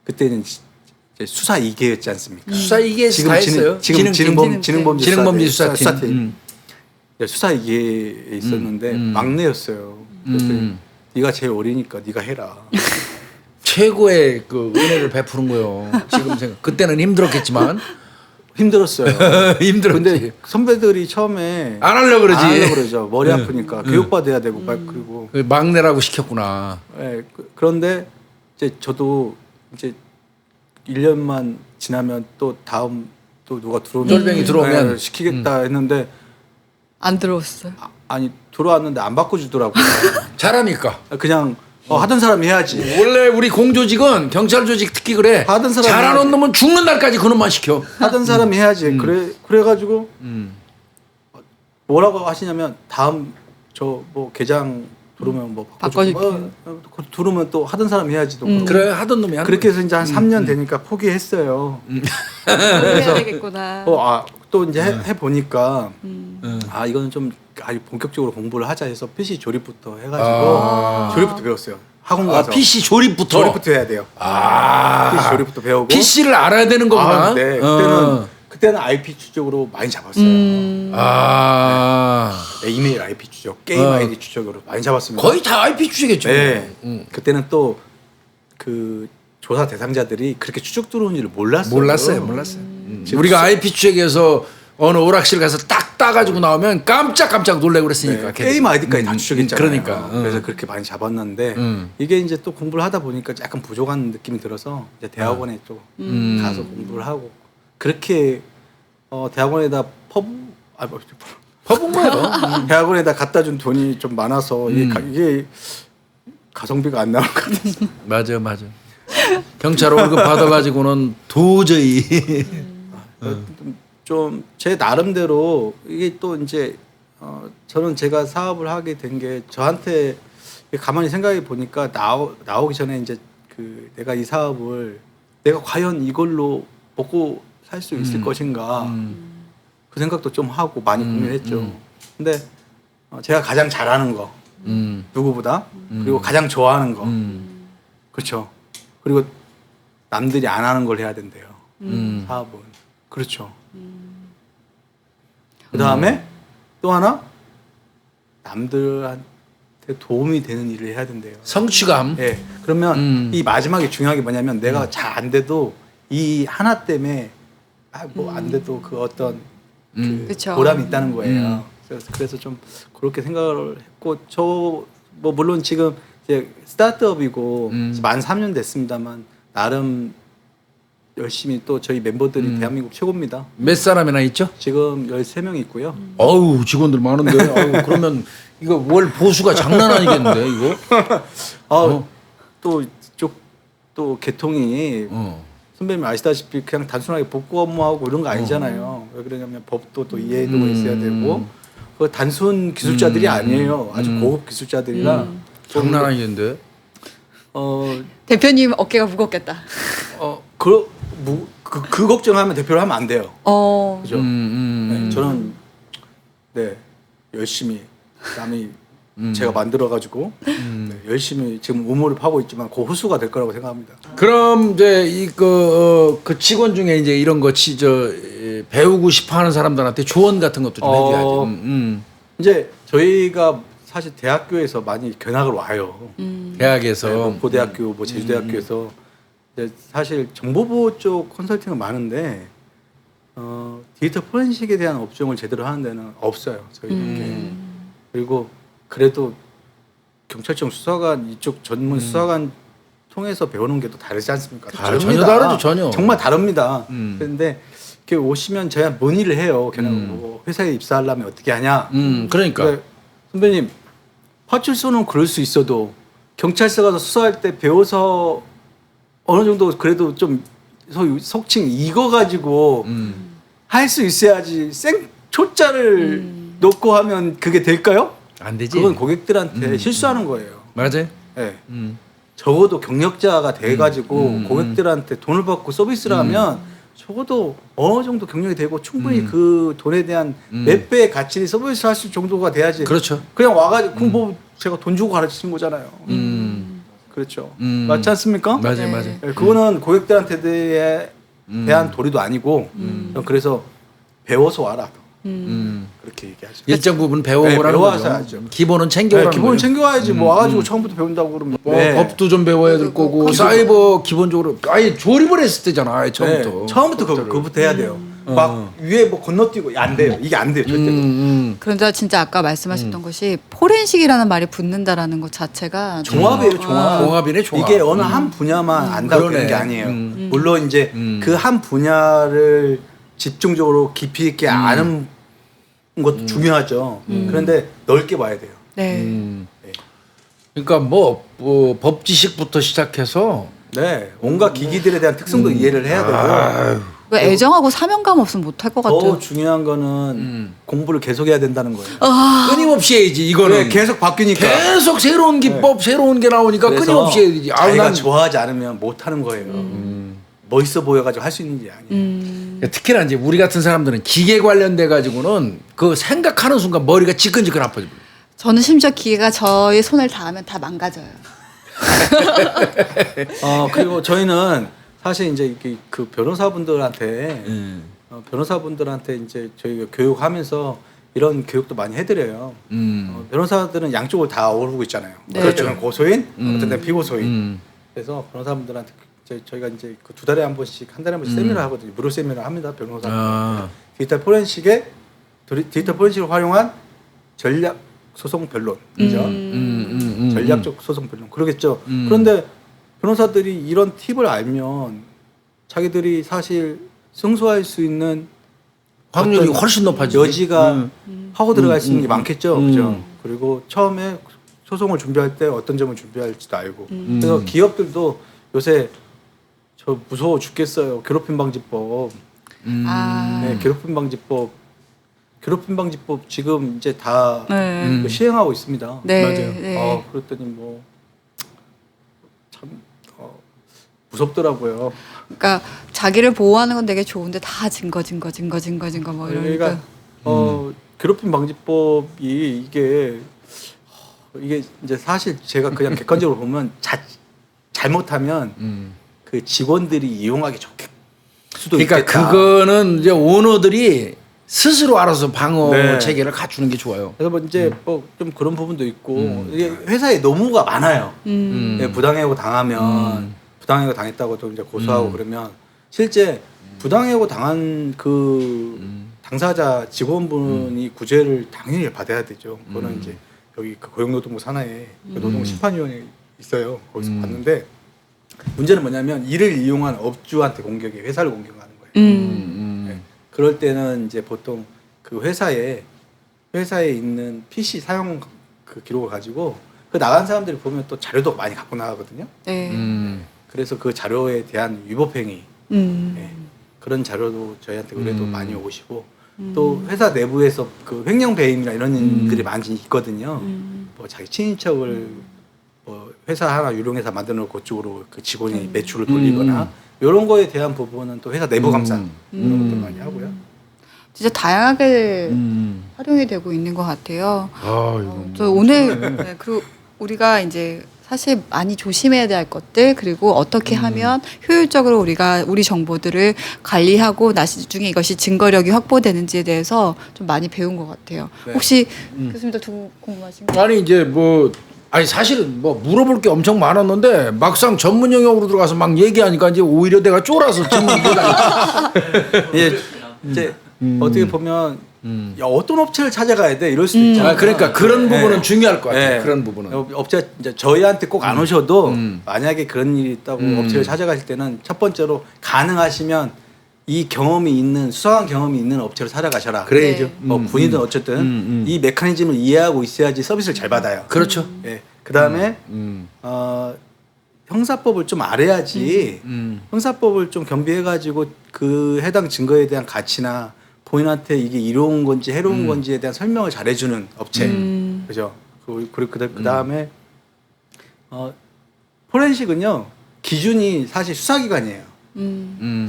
그때는 이제 수사 2개였지 않습니까? 수사 이게 다 했어요. 지능범죄 수사팀. 수사팀. 수사 2개에 있었는데 막내였어요. 그래서 네가 제일 어리니까 네가 해라. 최고의 그 은혜를 베푸는 거요. 지금 생각. 그때는 힘들었겠지만 힘들었어요. 힘들었지. 근데 선배들이 처음에 안 하려고 그러지. 안 하려고 그러죠. 머리 아프니까 교육받아야 되고 그리고 그 막내라고 시켰구나. 네, 그런데 이제 저도 이제 1년만 지나면 또 다음 또 누가 들어오면 쫄병이 들어오면 시키겠다 했는데 안 들어왔어요. 아니 들어왔는데 안 바꿔주더라고요. 잘하니까. 그냥 하던 사람이 해야지. 원래 우리 공조직은 경찰 조직 특히 그래. 하던 사람이 잘하는 해야지. 놈은 죽는 날까지 그놈만 시켜. 하던 사람이 해야지. 그래가지고 뭐라고 하시냐면 다음 저 뭐 계장 들어오면 뭐 바꿔주고 들어오면 또 하던 사람이 해야지. 또 그래 하던 놈이 하는 그렇게 해서 이제 한 3년 되니까 포기했어요. 해야 되겠구나. 또 이제 해 보니까 이거는 좀 아주 본격적으로 공부를 하자 해서 PC 조립부터 해가지고 조립부터 배웠어요. 학원 가서 PC 조립부터. 조립부터 해야 돼요. PC 조립부터 배우고 PC를 알아야 되는 거구나. 네. 그때는 IP 추적으로 많이 잡았어요. 이메일 IP 추적, 게임 아이디 추적으로 많이 잡았습니다. 거의 다 IP 추적했죠. 네. 그때는 또 그 조사 대상자들이 그렇게 추적 들어오는지를 몰랐어요. 몰랐어요. 우리가 IP 추적에서 어느 오락실 가서 딱 따가지고 나오면 깜짝 놀래고 그랬으니까. 네, 게임 아이디까지 다 추적했잖아요. 그러니까. 그래서 그렇게 많이 잡았는데 이게 이제 또 공부를 하다 보니까 약간 부족한 느낌이 들어서 이제 대학원에 또 가서 공부를 하고 그렇게 대학원에다 퍼본 거예요. 대학원에다 갖다 준 돈이 좀 많아서 이게 가성비가 안 나올 것 같아서. 맞아. 경찰 월급 받아가지고는 도저히 좀 제 나름대로 이게 또 이제 저는 제가 사업을 하게 된 게 저한테 가만히 생각해 보니까 나오기 전에 이제 그 내가 이 사업을 내가 과연 이걸로 먹고 살 수 있을 것인가 그 생각도 좀 하고 많이 고민했죠. 근데 제가 가장 잘하는 거 누구보다 그리고 가장 좋아하는 거 그렇죠. 그리고 남들이 안 하는 걸 해야 된대요. 사업은. 그렇죠. 그 다음에 또 하나 남들한테 도움이 되는 일을 해야 된대요. 성취감. 예. 그러면 이 마지막에 중요한 게 뭐냐면 내가 잘 안 돼도 이 하나 때문에 뭐 안 돼도 그 어떤 그 그쵸. 보람이 있다는 거예요. 그래서 좀 그렇게 생각을 했고 저 뭐 물론 지금 이제 스타트업이고 만 3년 됐습니다만 나름 열심히 또 저희 멤버들이 대한민국 최고입니다. 몇 사람이나 있죠? 지금 13명 있고요. 어우 직원들 많은데. 어우, 그러면 이거 월 보수가 장난 아니겠는데 이거? 또 이쪽 또 개통이 선배님 아시다시피 그냥 단순하게 복구 업무하고 이런 거 아니잖아요. 왜 그러냐면 법도 또 이해도가 있어야 되고 그 단순 기술자들이 아니에요. 아주 고급 기술자들이라 장난 아니겠는데? 대표님 어깨가 무겁겠다. 그 걱정하면 대표를 하면 안 돼요. 그죠? 네, 저는 네 열심히 남이 제가 만들어가지고 네, 열심히 지금 우물을 파고 있지만 그 호수가 될 거라고 생각합니다. 그럼 이제 이그 직원 중에 이제 이런 거 배우고 싶어하는 사람들한테 조언 같은 것도 좀 해줘야지. 이제 저희가 사실 대학교에서 많이 견학을 와요. 대학에서 네, 뭐 고대학교, 뭐 제주대학교에서 이제 사실 정보보호 쪽 컨설팅은 많은데 디지털 포렌식에 대한 업종을 제대로 하는 데는 없어요. 저희밖에. 그리고 그래도 경찰청 수사관 이쪽 전문 수사관 통해서 배우는 게 또 다르지 않습니까? 전혀 다르죠, 전혀. 정말 다릅니다. 그런데 이렇게 오시면 저희한테 문의를 해요. 그냥 뭐 회사에 입사하려면 어떻게 하냐. 그러니까 근데 선배님 파출소는 그럴 수 있어도 경찰서 가서 수사할 때 배워서 어느 정도 그래도 좀 소위 속칭 이거 가지고 할 수 있어야지 생 초짜를 놓고 하면 그게 될까요? 안 되지. 그건 고객들한테 실수하는 거예요. 맞아요. 네. 적어도 경력자가 돼가지고 고객들한테 돈을 받고 서비스를 하면 적어도 어느 정도 경력이 되고 충분히 그 돈에 대한 몇 배의 가치를 서비스를 할 수 정도가 돼야지. 그렇죠. 그냥 와가지고 그럼 뭐 제가 돈 주고 가르치는 거잖아요. 그렇죠. 맞지 않습니까? 맞아요, 네. 맞아요. 네, 그거는 고객들한테 대한 도리도 아니고 그래서 배워서 와라. 그렇게 얘기하죠. 일정 부분 네, 배워보라는 배워서 거죠. 하죠. 기본은 챙겨오라는 네, 기본 거예요. 챙겨와야지 뭐 와가지고 처음부터 배운다고 그러면 뭐 네. 법도 좀 배워야 될 거고 사이버 기본적으로 아예 조립을 했을 때잖아. 아예 처음부터. 네, 처음부터 그거부터 해야 돼요. 막 위에 뭐 건너뛰고 안 돼요. 이게 안 돼요. 절대로. 그런데 진짜 아까 말씀하셨던 것이 포렌식이라는 말이 붙는다라는 것 자체가 종합이에요, 종합. 종합이네, 종합. 이게 어느 한 분야만 안다고 그러네. 되는 게 아니에요. 물론 이제 그 한 분야를 집중적으로 깊이 있게 아는 것도 중요하죠. 그런데 넓게 봐야 돼요. 네. 그러니까 뭐 법 지식부터 시작해서 네, 온갖 기기들에 대한 특성도 이해를 해야 되고 그러니까 애정하고 사명감 없으면 못할 것 같아요. 더 중요한 거는 공부를 계속해야 된다는 거예요. 끊임없이 해야지. 이거는 네, 계속 바뀌니까. 계속 새로운 기법, 새로운 게 나오니까 그래서 끊임없이 해야지. 자기가 난 좋아하지 않으면 못 하는 거예요. 멋있어 보여가지고 할 수 있는 게 아니에요. 특히나 이제 우리 같은 사람들은 기계 관련돼 가지고는 그 생각하는 순간 머리가 지끈지끈 아파져. 저는 심지어 기계가 저의 손을 닿으면 다 망가져요. 그리고 저희는 사실 이제 그 변호사분들한테 변호사분들한테 이제 저희가 교육하면서 이런 교육도 많이 해드려요. 변호사들은 양쪽을 다 어우르고 있잖아요. 네. 어떨 때는 고소인, 어떨 때는 피고소인. 그래서 변호사분들한테 저희가 이제 그 2달에 한 번씩, 한 달에 한 번씩 세미나 하거든요. 무료 세미나 합니다. 변호사. 디지털 포렌식을 활용한 전략 소송 변론이죠. 전략적 소송 변론. 그러겠죠. 그런데 변호사들이 이런 팁을 알면 자기들이 사실 승소할 수 있는 확률이 어떤 훨씬 높아지지. 여지가 하고 들어갈 수 있는 게 많겠죠. 그죠? 그리고 처음에 소송을 준비할 때 어떤 점을 준비할지도 알고. 그래서 기업들도 요새 저 무서워 죽겠어요. 괴롭힘 방지법. 네, 괴롭힘 방지법 지금 이제 다 네. 시행하고 있습니다. 네. 맞아요. 네. 그랬더니 뭐 참 무섭더라고요. 그러니까 자기를 보호하는 건 되게 좋은데 다 증거 뭐 이러니까. 그러니까 괴롭힘 방지법이 이게 이제 사실 제가 그냥 객관적으로 보면 잘못하면 그 직원들이 이용하기 좋게 수도 그러니까 있겠다. 그거는 이제 오너들이 스스로 알아서 방어 네. 체계를 갖추는 게 좋아요. 그래서 뭐 이제 뭐 좀 그런 부분도 있고 이게 회사에 노무가 많아요. 예, 부당해고 당하면 부당해고 당했다고 또 이제 고소하고 그러면 실제 부당해고 당한 그 당사자 직원분이 구제를 당연히 받아야 되죠. 그거는 이제 여기 그 고용노동부 산하에 그 노동심판위원회 있어요. 거기서 봤는데 문제는 뭐냐면 이를 이용한 업주한테 공격이 회사를 공격하는 거예요. 네. 그럴 때는 이제 보통 그 회사에 있는 PC 사용 그 기록을 가지고 그 나간 사람들이 보면 또 자료도 많이 갖고 나가거든요. 네. 그래서 그 자료에 대한 위법행위 네. 그런 자료도 저희한테 의뢰도 많이 오시고 또 회사 내부에서 그 횡령 배임이나 이런 일들이 많이 있거든요. 뭐 자기 친인척을 뭐 회사 하나 유령회사 만들어 놓고 그쪽으로 그 직원이 매출을 돌리거나 이런 거에 대한 부분은 또 회사 내부 감사 이런 것들 많이 하고요. 진짜 다양하게 활용이 되고 있는 것 같아요. 이거 저 오늘 네, 그리고 우리가 이제 사실 많이 조심해야 될 것들 그리고 어떻게 하면 효율적으로 우리가 우리 정보들을 관리하고 나중에 이것이 증거력이 확보되는지에 대해서 좀 많이 배운 것 같아요. 네. 혹시 교수님도 두 궁금하신 거? 아니 이제 뭐 아니 사실은 뭐 물어볼 게 엄청 많았는데 막상 전문 영역으로 들어가서 막 얘기하니까 이제 오히려 내가 쫄아서 질문 못하니까. 예, 이제 어떻게 보면 야, 어떤 업체를 찾아가야 돼 이럴 수도 있잖아요. 그러니까 그런 부분은 네. 중요할 것 같아요. 네. 그런 부분은. 업체 이제 저희한테 꼭 안 오셔도 만약에 그런 일이 있다고 업체를 찾아가실 때는 첫 번째로 가능하시면 이 경험이 있는 수상한 경험이 있는 업체로 찾아가셔라. 그래야죠. 네. 뭐 군이든 어쨌든 이 메커니즘을 이해하고 있어야지 서비스를 잘 받아요. 그렇죠. 예. 그다음에 형사법을 좀 알아야지 형사법을 좀 겸비해가지고 그 해당 증거에 대한 가치나 본인한테 이게 이로운 건지 해로운 건지에 대한 설명을 잘해주는 업체, 그죠? 그리고 그 다음에 포렌식은요 기준이 사실 수사기관이에요.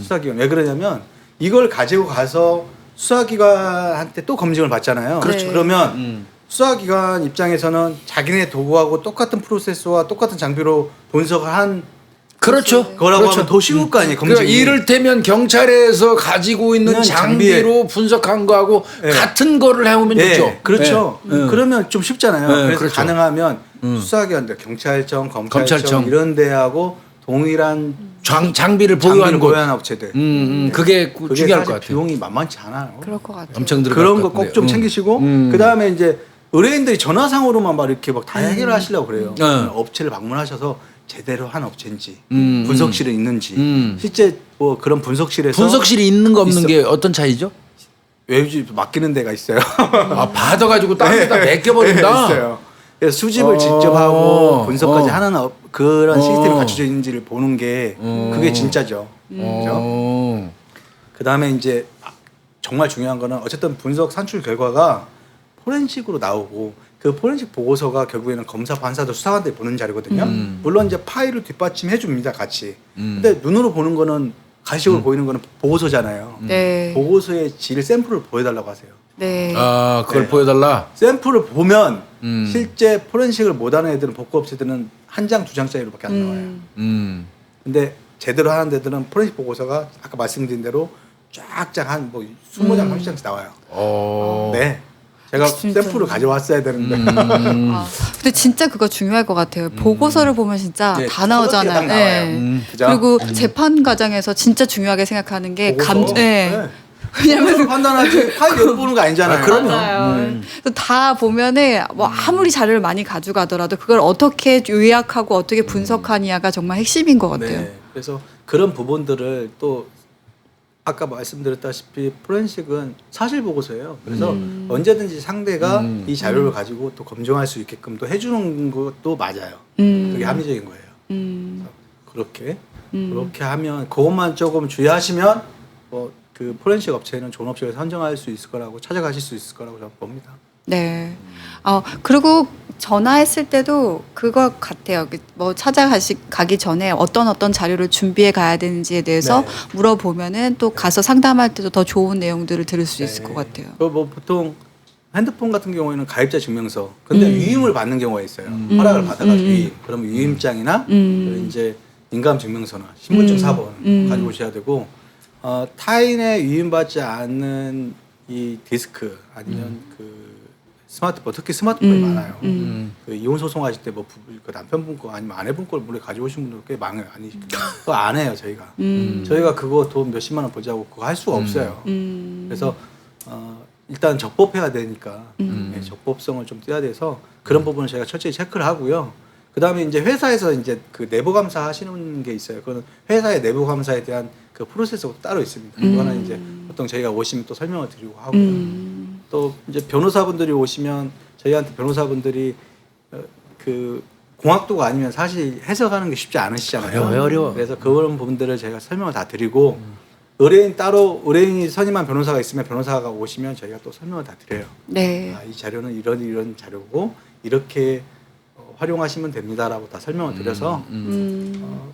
수사기관 왜 그러냐면 이걸 가지고 가서 수사기관한테 또 검증을 받잖아요. 그렇죠. 그러면 수사기관 입장에서는 자기네 도구하고 똑같은 프로세스와 똑같은 장비로 분석을 한 그렇죠. 거라고 그렇죠. 하면 더 쉬울 거 아니에요. 그러니까 검증이. 이를테면 경찰에서 가지고 있는 있는 장비로 분석한 거하고 네. 같은 거를 해오면 네, 좋죠. 그렇죠. 네. 그러면 좀 쉽잖아요. 네, 그래서 그렇죠. 가능하면 수사기관들, 경찰청, 검찰청 검찰청. 이런 데하고 동일한 장비를 장비를 보유한 곳. 보유한 업체들. 그게 그게 중요할 사실 것 같아요. 비용이 만만치 않아요. 그럴 것 같아요. 엄청 들어갈 그런 것 거 꼭 같은데. 좀 챙기시고 그 다음에 이제 의뢰인들이 전화상으로만 막 이렇게 막 다 해결을 하시려고 그래요. 업체를 방문하셔서 제대로 한 업체인지 분석실에 있는지 실제 뭐 그런 분석실에서 분석실이 있는 거 없는 있어. 게 어떤 차이죠? 외주 맡기는 데가 있어요. 아, 받아가지고 딴 데다 네, 맡겨버린다. 있어요. 그래서 수집을 직접 하고 분석까지 하는 그런 시스템이 갖춰져 있는지를 보는 게 그게 진짜죠. 그죠? 그 다음에 이제 정말 중요한 거는 어쨌든 분석 산출 결과가 포렌식으로 나오고 그 포렌식 보고서가 결국에는 검사, 판사들, 수사관들이 보는 자료거든요. 물론 이제 파일을 뒷받침해 줍니다, 같이. 근데 눈으로 보는 거는 가시적으로 보이는 거는 보고서잖아요. 네. 보고서의 질 샘플을 보여달라고 하세요. 네. 아, 그걸 네. 보여달라. 샘플을 보면 실제 포렌식을 못하는 애들은 복구업체들은 한 장, 두 장짜리로밖에 안 나와요. 근데 제대로 하는 데들은 포렌식 보고서가 아까 말씀드린 대로 쫙쫙 한 뭐 20장, 30장씩 나와요. 네. 제가 진짜. 샘플을 가져왔어야 되는데. 아, 근데 진짜 그거 중요할 것 같아요. 보고서를 보면 진짜 네, 다 나오잖아요. 딱 나와요. 네. 그죠? 그리고 재판 과정에서 진짜 중요하게 생각하는 게 보고서. 네. 왜냐면 판단하지 파일 열어보는 거 아니잖아요. 맞아요. 그래서 다 보면은 뭐 아무리 자료를 많이 가져가더라도 그걸 어떻게 요약하고 어떻게 분석하냐가 정말 핵심인 것 같아요. 네. 그래서 그런 부분들을 또 아까 말씀드렸다시피 포렌식은 사실 보고서예요. 그래서 언제든지 상대가 이 자료를 가지고 또 검증할 수 있게끔 또 해주는 것도 맞아요. 그게 합리적인 거예요. 그래서 그렇게 하면 그것만 조금 주의하시면 그 포렌식 업체는 좋은 업체를 선정할 수 있을 거라고 찾아가실 수 있을 거라고 저는 봅니다. 네. 그리고 전화했을 때도 그거 같아요. 뭐 가기 전에 어떤 자료를 준비해 가야 되는지에 대해서 네. 물어보면은 또 가서 상담할 때도 더 좋은 내용들을 들을 수 있을 것 같아요. 뭐 보통 핸드폰 같은 경우에는 가입자 증명서, 근데 위임을 받는 경우가 있어요. 허락을 받아가지고 위임. 그러면 위임장이나 그 이제 인감 증명서나 신분증 4번 가지고 오셔야 되고 타인의 위임받지 않는 이 디스크 아니면 그 스마트폰 특히 스마트폰이 많아요. 그 이혼 소송하실 때 뭐 그 남편분 거 아니면 아내분 걸 물에 가져오신 분들 꽤 많아요. 아니 그거 안 해요 저희가. 저희가 그거 돈 몇십만 원 보자고 그거 할 수가 없어요. 그래서 일단 적법해야 되니까 네, 적법성을 좀 띄어야 돼서 그런 부분을 저희가 철저히 체크를 하고요. 그 다음에 이제 회사에서 이제 그 내부 감사 하시는 게 있어요. 그거는 회사의 내부 감사에 대한 그 프로세스가 따로 있습니다. 이거는 이제 보통 저희가 오시면 또 설명을 드리고 하고요. 또 이제 변호사분들이 오시면 저희한테 변호사분들이 그 공학도가 아니면 사실 해석하는 게 쉽지 않으시잖아요. 어려워. 그래서 그런 부분들을 제가 설명을 다 드리고 의뢰인 따로 의뢰인이 선임한 변호사가 있으면 변호사가 오시면 저희가 또 설명을 다 드려요. 네. 이 자료는 이런 자료고 이렇게 활용하시면 됩니다라고 다 설명을 드려서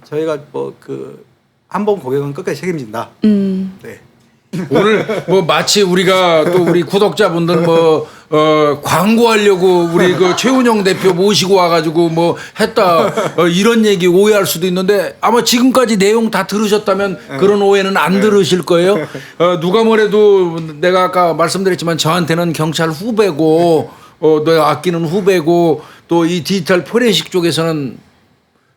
저희가 뭐 그 한 번 고객은 끝까지 책임진다. 네. 오늘 뭐 마치 우리가 또 우리 구독자분들 뭐 광고하려고 우리 그 최운영 대표 모시고 와가지고 뭐 했다 이런 얘기 오해할 수도 있는데 아마 지금까지 내용 다 들으셨다면 그런 오해는 안 들으실 거예요. 누가 뭐래도 내가 아까 말씀드렸지만 저한테는 경찰 후배고 내가 아끼는 후배고 또 이 디지털 포렌식 쪽에서는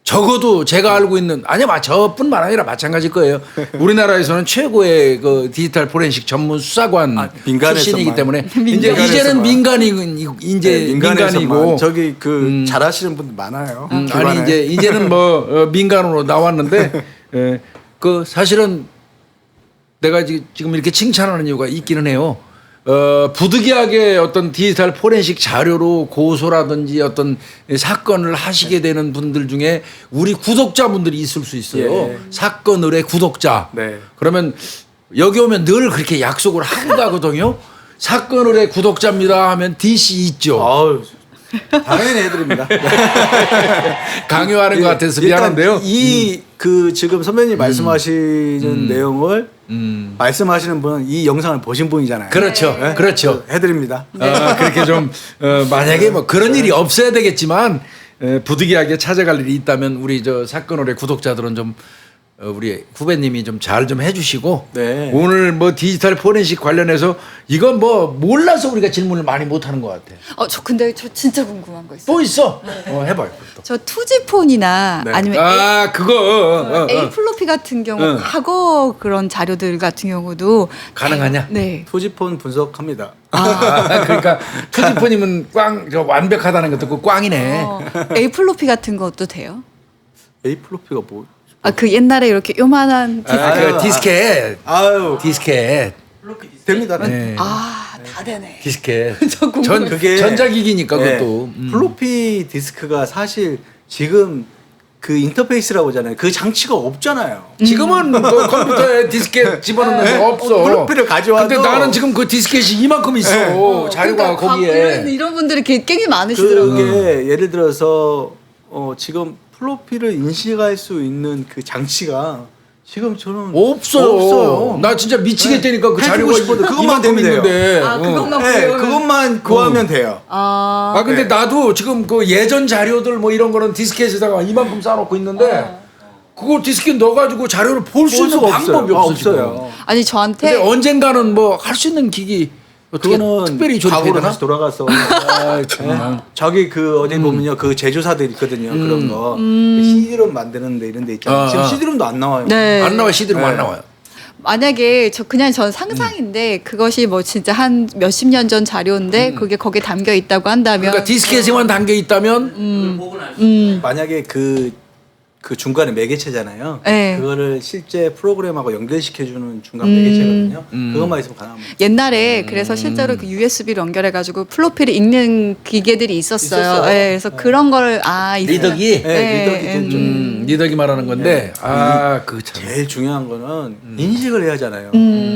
적어도 제가 알고 있는 아니야 저뿐만 아니라 마찬가지일 거예요. 우리나라에서는 최고의 그 디지털 포렌식 전문 수사관 출신이기 때문에 이제는 민간이고 저기 그 잘하시는 분들 많아요. 아니 이제는 뭐 민간으로 나왔는데 그 사실은 내가 지금 이렇게 칭찬하는 이유가 있기는 해요. 부득이하게 어떤 디지털 포렌식 자료로 고소라든지 어떤 사건을 하시게 되는 분들 중에 우리 구독자분들이 있을 수 있어요. 예. 사건 의뢰 구독자. 네. 그러면 여기 오면 늘 그렇게 약속을 하고 가거든요. 사건 의뢰 구독자입니다 하면 DC 있죠. 아유, 당연히 해드립니다. 강요하는 것 같아서 일단 미안한데요. 이 그 지금 선배님 말씀하시는 내용을 말씀하시는 분은 이 영상을 보신 분이잖아요. 그렇죠. 네? 그렇죠. 해드립니다. 그렇게 좀 만약에 뭐 그런 일이 없어야 되겠지만 부득이하게 찾아갈 일이 있다면 우리 저 사건 의뢰 구독자들은 좀 우리 후배님이 좀 잘 좀 해주시고 네. 오늘 뭐 디지털 포렌식 관련해서 이건 뭐 몰라서 우리가 질문을 많이 못하는 것 같아. 근데 저 진짜 궁금한 거 있어요. 또 있어? 해봐요. 또. 저 투지폰이나 네. 아니면 그거 A 플로피 같은 경우 과거 그런 자료들 같은 경우도 가능하냐? 네. 투지폰 분석합니다. 그러니까 투지폰이면 저 완벽하다는 것도 그 꽝이네. A 플로피 같은 것도 돼요? A 플로피가 뭐? 그 옛날에 이렇게 요만한 그 디스켓. 아유, 디스켓. 됩니다. 네. 다 되네. 디스켓. 저 궁금해. 그게 전자기기니까 네, 그것도. 플로피 디스크가 사실 지금 그 인터페이스라고 하잖아요. 그 장치가 없잖아요. 지금은 그 컴퓨터에 디스켓 집어넣는 거 없어. 플로피를 가져와도. 근데 나는 지금 그 디스켓이 이만큼 있어. 자료가 거기에. 이런 분들이 굉장히 많으시더라고요. 그게 예를 들어서 지금 플로피를 인식할 수 있는 그 장치가 지금 저는 없어요. 나 진짜 미치겠다니까 그 자료가 그것만 되면 돼요. 있는데. 그것만 네, 구해오면- 그것만 구하면 돼요. 근데 네. 나도 지금 그 예전 자료들 뭐 이런 거는 디스켓에다가 이만큼 쌓아놓고 있는데 그거 디스켓 넣어가지고 자료를 볼 수 볼 있는 수가 방법이 없어요. 없어 없어요. 아니 근데 저한테 언젠가는 뭐 할 수 있는 기기 어떻게 그거는 특별히 과거로 조립해야 다시 돌아가서 정말. 저기 그 어디 보면요 그 제조사들 있거든요 그런 거 CD롬 만드는데 이런 데 있잖아요. 지금 CD롬도 안 나와요. 네. 안 나와 CD로 안 나와요. 만약에 전 상상인데 그것이 뭐 진짜 한 몇십 년 전 자료인데 그게 거기에 담겨 있다고 한다면 그러니까 디스켓에만 담겨 있다면 만약에 그 중간에 매개체잖아요. 네. 그거를 실제 프로그램하고 연결시켜주는 중간 매개체거든요. 그것만 있으면 가능합니다. 옛날에 그래서 실제로 그 USB로 연결해가지고 플로피를 읽는 기계들이 있었어요. 있었어요. 네, 그래서 그런 걸 리더기? 리더기 좀 리더기 말하는 건데 그 참. 제일 중요한 거는 인식을 해야 하잖아요.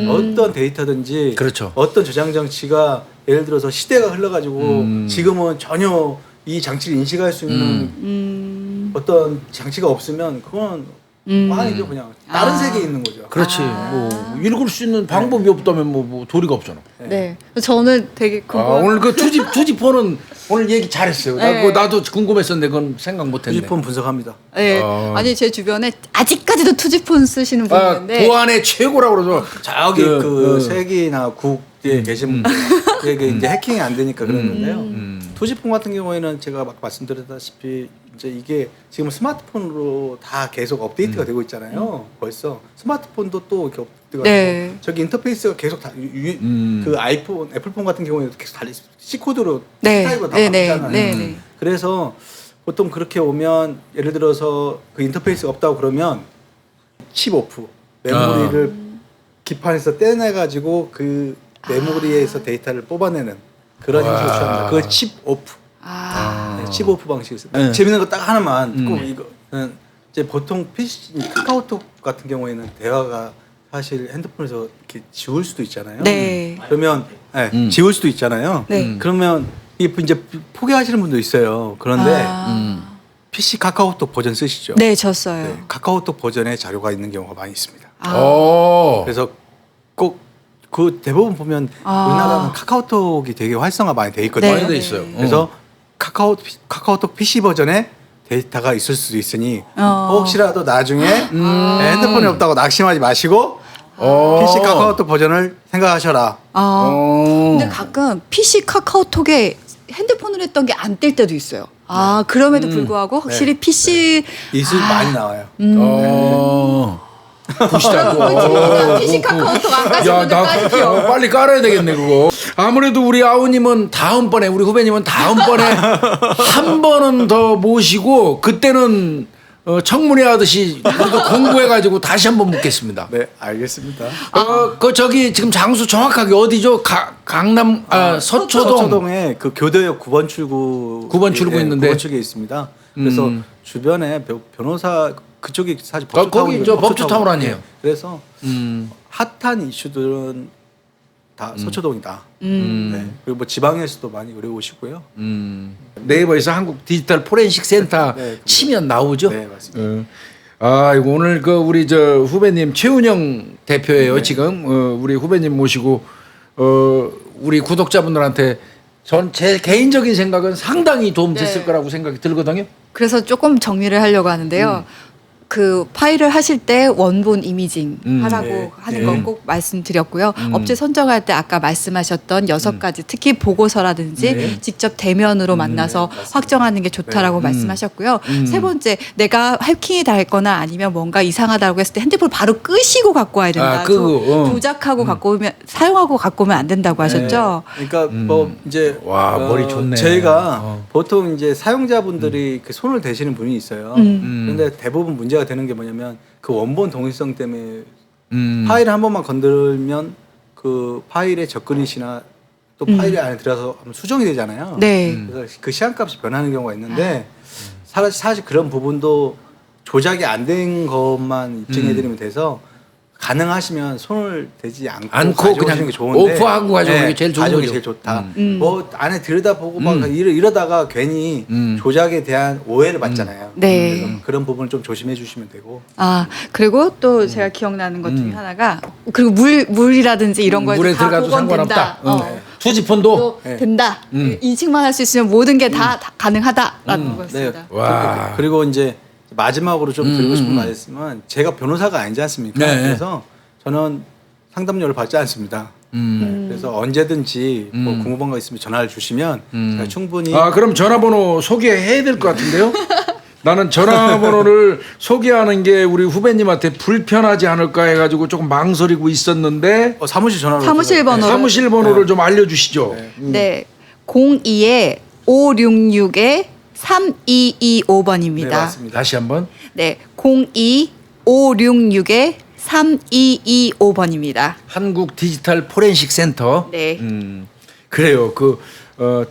어떤 데이터든지 그렇죠. 어떤 저장 장치가 예를 들어서 시대가 흘러가지고 지금은 전혀 이 장치를 인식할 수 있는 어떤 장치가 없으면 그건 아니죠. 그냥 다른 세계에 있는 거죠. 그렇지. 뭐 읽을 수 있는 방법이 없다면 뭐 도리가 없잖아. 네. 저는 되게 아, 궁금한 오늘 그 투지폰은 오늘 얘기 잘했어요. 네. 나도 궁금했었는데 그건 생각 못했네. 휴대폰 분석합니다. 네. 아니 제 주변에 아직까지도 투지폰 쓰시는 분이 있는데 도안의 최고라고 그러죠. 저기 그 세기나 국에 계신 분들에게 이제 해킹이 안 되니까 그러는데요. 투지폰 같은 경우에는 제가 막 말씀드렸다시피 이제 이게 지금 스마트폰으로 다 계속 업데이트가 되고 있잖아요. 벌써 스마트폰도 또 이렇게 업데이트가 네. 되고 저기 인터페이스가 계속 다 그 아이폰, 애플폰 같은 경우에도 계속 달리 C 코드로 네. 스타일로 다 네, 네, 바뀌잖아요. 네, 네. 그래서 보통 그렇게 오면 예를 들어서 그 인터페이스가 없다고 그러면 칩 오프 메모리를 기판에서 떼내 가지고 그 메모리에서 데이터를 뽑아내는 그런 형식을 취합니다. 그걸 칩 오프. 네, 칩 오프 방식이 있어요. 재밌는 거 딱 하나만 꼭 이거는 이제 보통 PC 카카오톡 같은 경우에는 대화가 사실 핸드폰에서 이렇게 지울 수도 있잖아요. 네. 그러면 지울 수도 있잖아요. 네. 그러면 이게 이제 포기하시는 분도 있어요. 그런데 PC 카카오톡 버전 쓰시죠? 네, 졌어요. 네, 카카오톡 버전의 자료가 있는 경우가 많이 있습니다. 그래서 꼭 그 대부분 보면 우리나라는 카카오톡이 되게 활성화 많이 돼 있거든요. 많이 돼 있어요. 그래서 카카오톡 PC 버전에 데이터가 있을 수도 있으니 혹시라도 나중에 핸드폰이 없다고 낙심하지 마시고 PC 카카오톡 버전을 생각하셔라. 근데 가끔 PC 카카오톡에 핸드폰으로 했던 게 안 뜰 때도 있어요. 그럼에도 불구하고 확실히 PC 이수 많이 나와요. 보시다고. PC 카카오톡 안 가신 분들 까십시오. 빨리 깔아야 되겠네 그거. 아무래도 우리 아우님은 다음번에 우리 후배님은 다음번에 한 번은 더 모시고 그때는 청문회 하듯이 우리도 공부해가지고 다시 한번 묻겠습니다. 네, 알겠습니다. 그 저기 지금 장소 정확하게 어디죠? 강남 서초동. 서초동에 그 교대역 9번 출구 9번 출구 있는데 9번 출구에 있습니다. 그래서 주변에 변호사 그쪽이 사실 거기 저 법조타운 아니에요? 그래서 핫한 이슈들은 다 서초동이다. 네. 그리고 뭐 지방에서도 많이 의뢰 오시고요. 네이버에서 한국 디지털 포렌식 센터 네, 치면 나오죠. 네, 맞습니다. 이거 오늘 그 우리 저 후배님 최운영 대표예요. 지금 우리 후배님 모시고 우리 구독자분들한테 전 제 개인적인 생각은 상당히 도움 됐을 거라고 생각이 들거든요. 그래서 조금 정리를 하려고 하는데요. 그 파일을 하실 때 원본 이미징 하라고 네. 하는 건 꼭 말씀드렸고요. 업체 선정할 때 아까 말씀하셨던 6가지 특히 보고서라든지 직접 대면으로 만나서 확정하는 게 좋다라고 말씀하셨고요. 세 번째 내가 해킹이 닿거나 아니면 뭔가 이상하다고 했을 때 핸드폰을 바로 끄시고 갖고 와야 된다. 조작하고 갖고 오면 사용하고 갖고 오면 안 된다고 하셨죠. 네. 그러니까 뭐 이제 와, 머리 좋네. 저희가 보통 이제 사용자분들이 그 손을 대시는 분이 있어요. 그런데 대부분 문제가 되는 게 뭐냐면 그 원본 동일성 때문에 파일을 한 번만 건들면 그 파일의 접근이시나 또 파일 안에 들어가서 수정이 되잖아요. 네. 그래서 그 시간값이 변하는 경우가 있는데 사실 그런 부분도 조작이 안 된 것만 입증해드리면 돼서 가능하시면 손을 대지 않고 그냥 게 좋은데 오프하고 가져오는 게 제일 좋은 가져오는 게 거죠. 제일 좋다. 뭐 안에 들여다보고 막 이러다가 괜히 조작에 대한 오해를 받잖아요. 네. 그래서 그런 부분을 좀 조심해 주시면 되고. 그리고 또 제가 기억나는 것 중에 하나가 그리고 물이라든지 이런 거에 물에 다 들어가도 상관없다. 보건된다. 투지폰도 또 된다. 인식만 할 수 있으면 모든 게 다 가능하다라는 거였습니다. 네. 와. 그리고 이제 마지막으로 좀 드리고 싶은 말이 있으면 제가 변호사가 아니지 않습니까? 네. 그래서 저는 상담료를 받지 않습니다. 네. 그래서 언제든지 뭐 궁금한 거 있으면 전화를 주시면 제가 충분히 그럼 전화번호 소개해야 될 것 같은데요? 나는 전화번호를 소개하는 게 우리 후배님한테 불편하지 않을까 해가지고 조금 망설이고 있었는데 사무실 전화로 사무실 번호. 사무실 번호를 좀 알려주시죠. 네. 02-566-3225번입니다. 네, 맞습니다. 다시 한번. 네. 02-566-3225번입니다. 한국 디지털 포렌식 센터. 네. 그래요.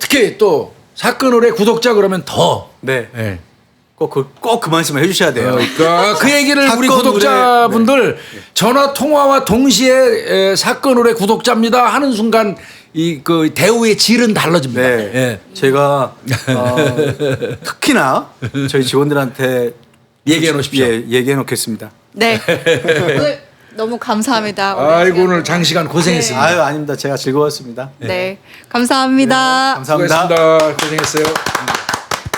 특히 또 사건 의뢰 구독자 그러면 더. 네. 네. 꼭 그 말씀을 해주셔야 돼요. 그러니까 그 얘기를 우리 사건 구독자분들 전화 통화와 동시에 사건 의뢰 구독자입니다 하는 순간 그 대우의 질은 달라집니다. 네. 예. 제가 특히나 저희 직원들한테 얘기해 놓으십시오. 예, 얘기해 놓겠습니다. 네. 오늘 너무 감사합니다. 아이고 시간. 오늘 장시간 고생했습니다. 아유, 아닙니다. 제가 즐거웠습니다. 네. 감사합니다. 감사합니다. 수고했습니다. 고생했어요.